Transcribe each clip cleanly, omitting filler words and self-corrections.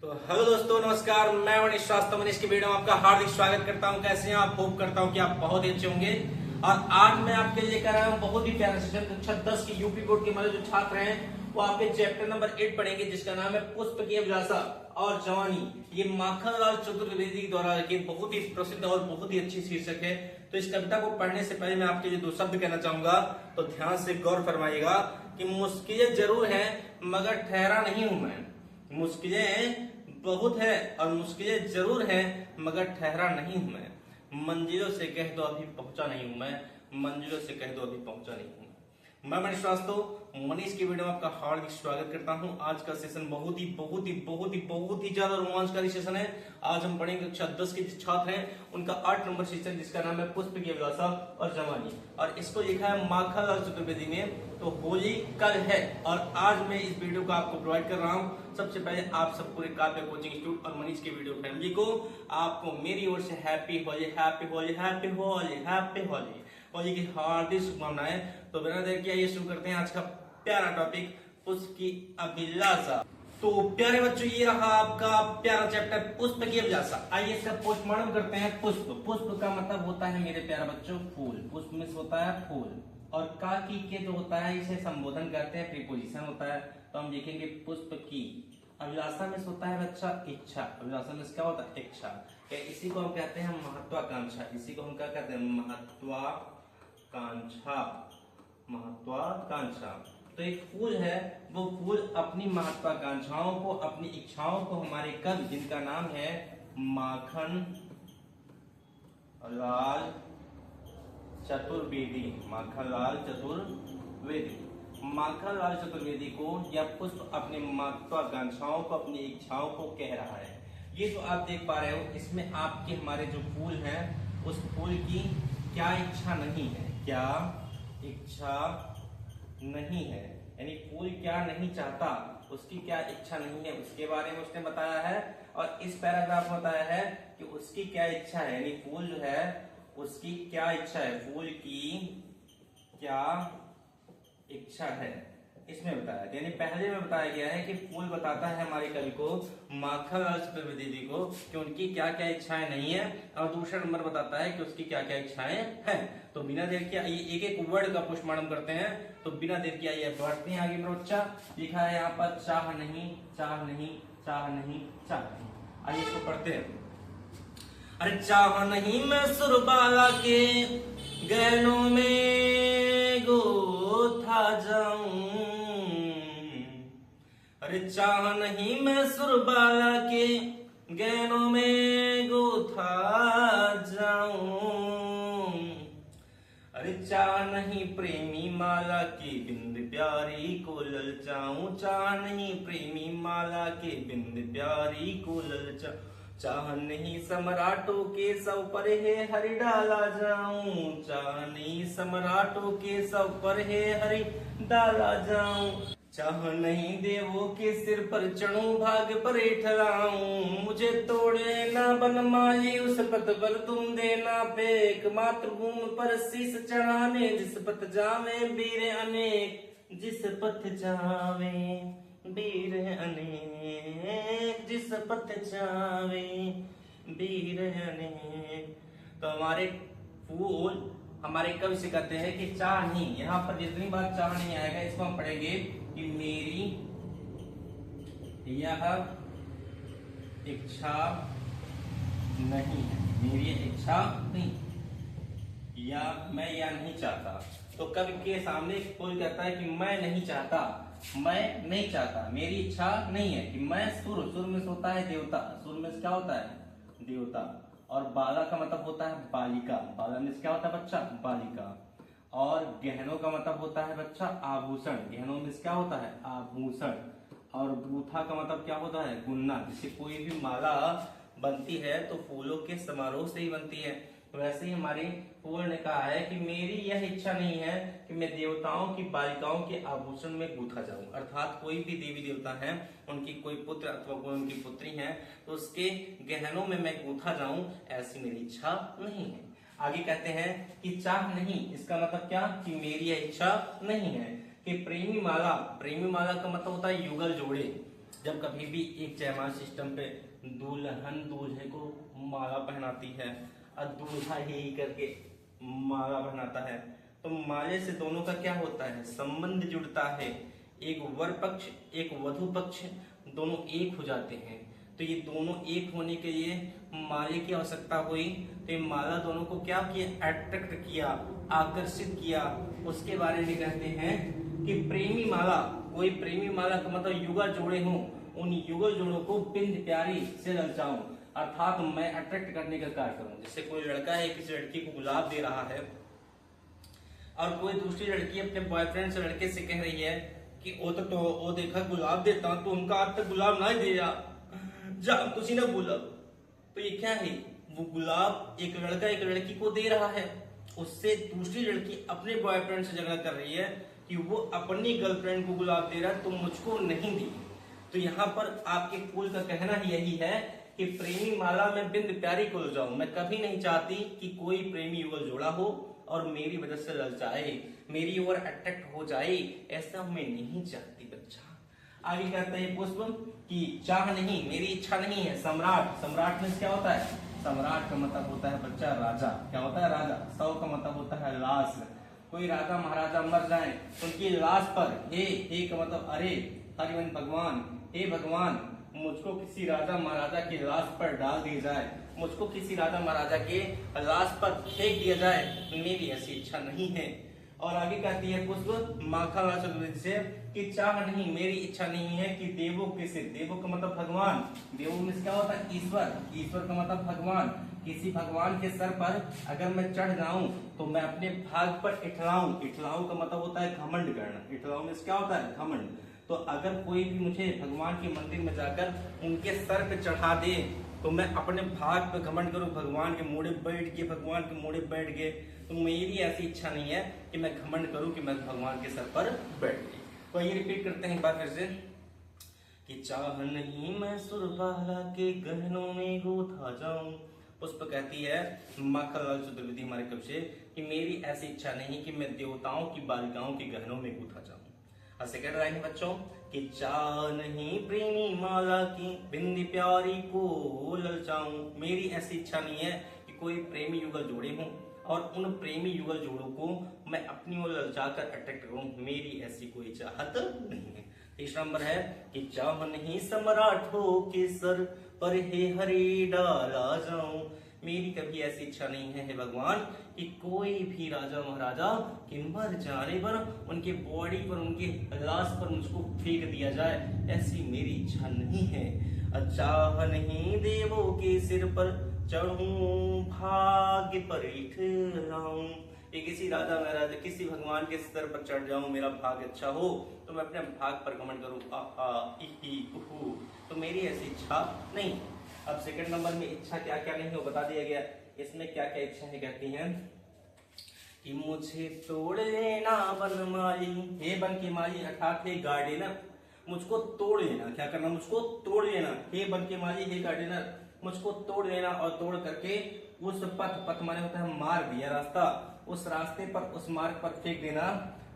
तो हेलो दोस्तों, नमस्कार। मैं मनीष श्रीवास्तव मनीष की वीडियो में आपका हार्दिक स्वागत करता हूं। कैसे हैं आप? होप करता हूं कि आप बहुत ही अच्छे होंगे। और आज मैं आपके लिए कर रहा हूं बहुत ही प्यारा सेशन। कक्षा 10 की यूपी बोर्ड के हमारे जो छात्र हैं वो आपके चैप्टर नंबर 8 पढ़ेंगे, जिसका नाम है पुष्प की अभिलाषा और जवानी। ये माखनलाल चतुर्वेदी द्वारा बहुत ही प्रसिद्ध और बहुत ही अच्छी शीर्षक है। तो इस कविता को पढ़ने से पहले मैं आपके लिए दो शब्द कहना चाहूंगा, तो ध्यान से गौर फरमाइएगा कि मुश्किलें जरूर है मगर ठहरा नहीं हूं मैं। मुश्किलें बहुत है और मुश्किलें जरूर हैं मगर ठहरा नहीं हूं मैं। मंजिलों से कह दो अभी पहुंचा नहीं हूं मैं। मंजिलों से कह दो अभी पहुंचा नहीं हूं मैं। मनीष श्रीवास्तव मनीष की वीडियो में आपका हार्दिक स्वागत करता हूं। आज का सेशन बहुत ही ज्यादा रोमांचकारी सेशन है। आज हम पढ़ेंगे कक्षा 10 के छात्र हैं उनका 8 नंबर सेशन, जिसका नाम है पुष्प की अभिलाषा और जवानी। और इसको लिखा है माखनलाल चतुर्वेदी ने। तो होली कल है और आज मैं इस वीडियो को आपको प्रोवाइड कर रहा हूं। सबसे पहले आप सब पूरे काव्य कोचिंग इंस्टीट्यूट और मनीष की वीडियो फैमिली को आपको मेरी ओर से happy Holi, happy Holi, happy Holi, happy Holi, Holi की हार्दिक शुभकामनाएं। तो बिना देर के आइए शुरू करते हैं आज का प्यारा टॉपिक, पुष्प की अभिलाषा। तो प्यारे बच्चों, ये रहा आपका प्यारा चैप्टर पुष्प की अभिलाषा। आइए इसका पोस्टमार्टम करते हैं। पुष्प, पुष्प का मतलब होता है मेरे प्यारे बच्चों फूल। पुष्प में होता है फूल और का की के जो होता है इसे संबोधन करते हैं, प्रीपोजिशन होता है। तो हम लिखेंगे पुष्प की। अभिलाषा में होता है बच्चा इच्छा। अभिलाषा में क्या होता है? इच्छा। इसी को हम कहते हैं महत्वाकांक्षा। इसी को हम क्या कहते हैं? महत्वाकांक्षा। महत्वाकांक्षा। तो एक फूल है, वो फूल अपनी महत्वाकांक्षाओं को, अपनी इच्छाओं को हमारे कवि, जिनका नाम है माखन लाल चतुर्वेदी, माखनलाल चतुर्वेदी, माखनलाल चतुर्वेदी को यह पुष्प अपनी महत्वाकांक्षाओं को, अपनी इच्छाओं को कह रहा है। ये जो आप देख पा रहे हो, इसमें आपके हमारे जो फूल हैं उस फूल की क्या इच्छा नहीं है? क्या इच्छा नहीं है, यानी फूल क्या नहीं चाहता, उसकी क्या इच्छा नहीं है, उसके बारे में उसने बताया है। और इस पैराग्राफ में बताया है कि उसकी क्या इच्छा है, यानी फूल जो है उसकी क्या इच्छा है, फूल की क्या इच्छा है, इसमें बताया। यानी पहले में बताया गया है कि फूल बताता है हमारे कवि को, माखनलाल चतुर्वेदी जी को, कि उनकी क्या क्या इच्छाएं नहीं है। और दूसरा नंबर बताता है कि उसकी क्या क्या इच्छाएं हैं। तो बिना देर के आइए एक एक वर्ड का पोस्टमार्टम करते हैं। तो बिना देर के आइए बढ़ते हैं आगे। मेरा बच्चा लिखा है यहाँ पर चाह नहीं, चाह नहीं, चाह नहीं, चाह नहीं। आइए इसको पढ़ते हैं। अरे चाह नहीं मैं सुरबाला के गहनों में गोथा जाऊं। अरे चाह नहीं मैं सुरबाला के गहनों में गोथा जाऊं। अरे चाह नहीं प्रेमी माला की बिंद प्यारी को ललचाऊं। चाह नहीं प्रेमी माला के बिंद प्यारी को ललचाऊं। चाह नहीं सम्राटों के सब पर है हरि डाला जाऊं। चाह नहीं सम्राटों के सब पर है हरि डाला जाऊं। चाह नहीं देवों के सिर पर चढ़ूं, भाग पर ठहराऊं। मुझे तोड़े ना बनमाली उस पथ पर तुम देना फेंक। मातृभूमि पर शीश चढ़ाने जिस पथ जावे वीर अनेक। जिस पथ जावे वीर अनेक, जिस पथ जावे वीर अनेक। तो हमारे फूल हमारे कवि से कहते हैं कि चाह नहीं, यहाँ पर जितनी बार चाह नहीं आएगा इसको हम पढ़ेंगे कि मेरी यह इच्छा नहीं है, मेरी इच्छा नहीं, या मैं यह नहीं चाहता। तो कवि के सामने कोई कहता है कि मैं नहीं चाहता, मैं नहीं चाहता, मेरी इच्छा नहीं है कि मैं सुर, सुर में होता है देवता, सुर में क्या होता है? देवता। और बाला का मतलब होता है बालिका, बाला में क्या होता है बच्चा? बालिका। और गहनों का मतलब होता है बच्चा आभूषण, गहनों में क्या होता है? आभूषण। और बूथा का मतलब क्या होता है? बुनना। जिससे कोई भी माला बनती है तो फूलों के समारोह से ही बनती है। वैसे ही हमारे फूल ने कहा है कि मेरी यह इच्छा नहीं है कि मैं देवताओं की बालिकाओं के आभूषण में गूथा जाऊं। अर्थात कोई भी देवी देवता है, उनकी कोई पुत्र अथवा कोई उनकी पुत्री है, तो उसके गहनों में मैं गूथा जाऊं, ऐसी मेरी इच्छा नहीं है। आगे कहते हैं कि चाह नहीं, इसका मतलब क्या? कि मेरी यह इच्छा नहीं है कि प्रेमी माला, प्रेमी माला का मतलब होता है युगल जोड़े, जब कभी भी एक जयमाल सिस्टम पे दुल्हन दूल्हे को माला पहनाती है और दूल्हा ही करके माला पहनाता है, तो माले से दोनों का क्या होता है, संबंध जुड़ता है। एक वर पक्ष एक वधु पक्ष दोनों एक हो जाते हैं। तो ये दोनों एक होने के लिए माले की आवश्यकता हुई। तो ये माला दोनों को क्या किया, अट्रैक्ट किया, आकर्षित किया। उसके बारे में कहते हैं कि प्रेमी माला, कोई प्रेमी माला का मतलब युगल जोड़े हों, उन युगल जोड़ों को बिंद प्यारी से ललचाऊं, अर्थात मैं अट्रैक्ट करने का कार्य करूं। जैसे कोई लड़का है किसी लड़की को गुलाब दे रहा है और कोई दूसरी लड़की अपने बॉयफ्रेंड से लड़के से कह रही है कि वो देखा गुलाब देता तो उनका आज तक गुलाब ना दिया जा तुसी ना गुलाब। तो ये क्या है, वो गुलाब एक लड़का एक लड़की को दे रहा है, उससे दूसरी लड़की अपने बॉयफ्रेंड से झगड़ा कर रही है कि वो अपनी गर्लफ्रेंड को गुलाब दे रहा है, तुम मुझको नहीं दी। तो यहाँ पर आपके फूल का कहना यही है कि प्रेमी माला में बिंद प्यारी को लजाऊं। मैं कभी नहीं चाहती कि कोई प्रेमी युगल जोड़ा हो और मेरी वजह से ललचाए, मेरी ओर अट्रैक्ट हो जाए, ऐसा मैं नहीं चाहती बच्चा। आगे कहता है पुष्प कि चाह नहीं, मेरी इच्छा नहीं है। सम्राट, सम्राट में क्या होता है, सम्राट का मतलब होता है बच्चा राजा। क्या होता है, राजा। सौ का मतलब होता है लाश। कोई राजा महाराजा मर जाए उनकी लाश पर हे का मतलब अरे, हरिवन भगवान, हे भगवान मुझको किसी राजा महाराजा की लाश पर डाल दिया जाए, मुझको किसी राजा महाराजा के लाश पर फेंक दिया जाए, मेरी ऐसी इच्छा नहीं है। और आगे कहती है पुष्प माखनलाल चतुर्वेदी से कि चाह नहीं, मेरी इच्छा नहीं है कि देवों के सिर, देवों का मतलब भगवान, देवों में क्या होता है, ईश्वर, ईश्वर का मतलब भगवान, किसी भगवान के सर पर अगर मैं चढ़ जाऊं तो मैं अपने भाग पर इठलाऊं। इठलाऊं का मतलब होता है घमंड करना, इठलाऊं में क्या होता है, घमंड। तो अगर कोई भी मुझे भगवान के मंदिर में जाकर उनके सर पे चढ़ा दे तो मैं अपने भाग पे घमंड करूं, भगवान के मोड़े बैठ के, भगवान के मोड़े बैठ गए। तो मेरी ऐसी इच्छा नहीं है कि मैं घमंड करूं कि मैं भगवान के सर पर बैठ गई। तो ये रिपीट करते हैं एक बार फिर से कि चाह नहीं मैं सुरबाला के गहनों में गोथा जाऊं। पुष्प कहती है माखनलाल चतुर्वेदी हमारे कवि से कि मेरी ऐसी इच्छा नहीं कि मैं देवताओं की बालिकाओं के गहनों में गूथा जाऊं। और सेकंड लाइन बच्चों कि चाह नहीं प्रेमी माला की बिंदी प्यारी को ललचाऊं। मेरी ऐसी इच्छा नहीं है कि कोई प्रेमी युगल जोड़े हों और उन प्रेमी युगल जोड़ों को मैं अपनी ओर ललचाकर अट्रैक्ट करूं, मेरी ऐसी कोई चाहत नहीं है। तीसरा नंबर है कि चाह नहीं सम्राटों के सर पर हे हरि डाला जाऊं। मेरी कभी ऐसी इच्छा नहीं है हे भगवान कि कोई भी राजा महाराजा के मर जाने पर उनके बॉडी पर, उनके लाश पर मुझको फेंक दिया जाए, ऐसी मेरी इच्छा नहीं है। चाह नहीं देवों के सिर पर चढ़ूं, भाग्य पर इठलाऊं। ये किसी राजा महाराजा, किसी भगवान के स्तर पर चढ़ जाऊं, मेरा भाग्य अच्छा हो तो मैं अपने भाग पर घमंड करूं, तो मेरी ऐसी इच्छा नहीं। अब सेकंड नंबर में इच्छा क्या क्या नहीं हो बता दिया गया। इसमें क्या क्या इच्छा है, कहती हैं कि मुझे तोड़ लेना बनमाली, हे बन के माली अर्थात हे गार्डनर, मुझको तोड़ लेना। क्या करना, मुझको तोड़ लेना। हे बन के माली, हे गार्डनर मुझको तोड़ लेना और तोड़ करके उस पथ, पथ माने होता है मार्ग या रास्ता, उस रास्ते पर, उस मार्ग पर फेंक देना।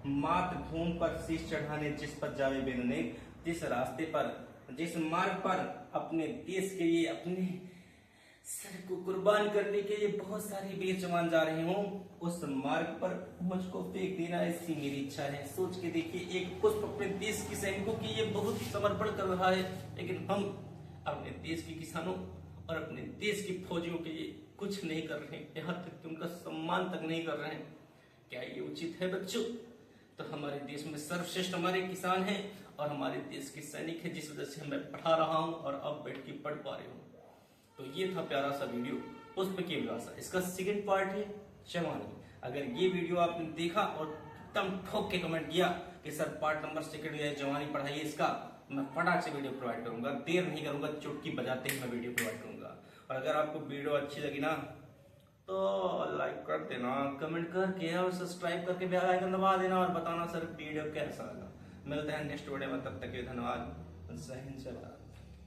मात भूमि पर शीश चढ़ाने जिस पर जावे बेनने, जिस रास्ते पर, जिस मार्ग पर अपने देश के लिए, अपने सर को कुर्बान करने के लिए बहुत सारे वीर जवान जा रहे हों, उस मार्ग पर मुझको फेंक देना, ऐसी मेरी इच्छा है। सोच के देखिए, एक पुष्प अपने देश के सैनिकों के लिए बहुत समर्पण कर रहा है, लेकिन हम अपने देश के किसानों और अपने देश की फौजियों के लिए कुछ नहीं कर रहे हैं, यहाँ तक कि उनका सम्मान तक नहीं कर रहे हैं। क्या ये उचित है बच्चों? तो हमारे देश में सर्वश्रेष्ठ हमारे किसान हैं और हमारे देश के सैनिक हैं, जिस वजह से मैं पढ़ा रहा हूं और अब बैठ के पढ़ पा रहे हूं। तो ये था प्यारा सा वीडियो पुष्प की अभिलाषा। इसका सेकंड पार्ट है जवानी। अगर ये वीडियो आपने देखा और एकदम ठोक के कमेंट किया कि सर पार्ट नंबर सेकंड है जवानी पढ़ाइए इसका, मैं फटाक से वीडियो प्रोवाइड करूंगा, देर नहीं करूंगा, चुटकी बजाते ही मैं वीडियो प्रोवाइड करूंगा। और अगर आपको वीडियो अच्छी लगी ना तो लाइक कर देना, कमेंट करके और सब्सक्राइब करके बेल आइकन दबा देना और बताना सर वीडियो कैसा लगा। मिलते हैं नेक्स्ट वीडियो में, तब तक के धन्यवाद। जय हिंद, जय भारत।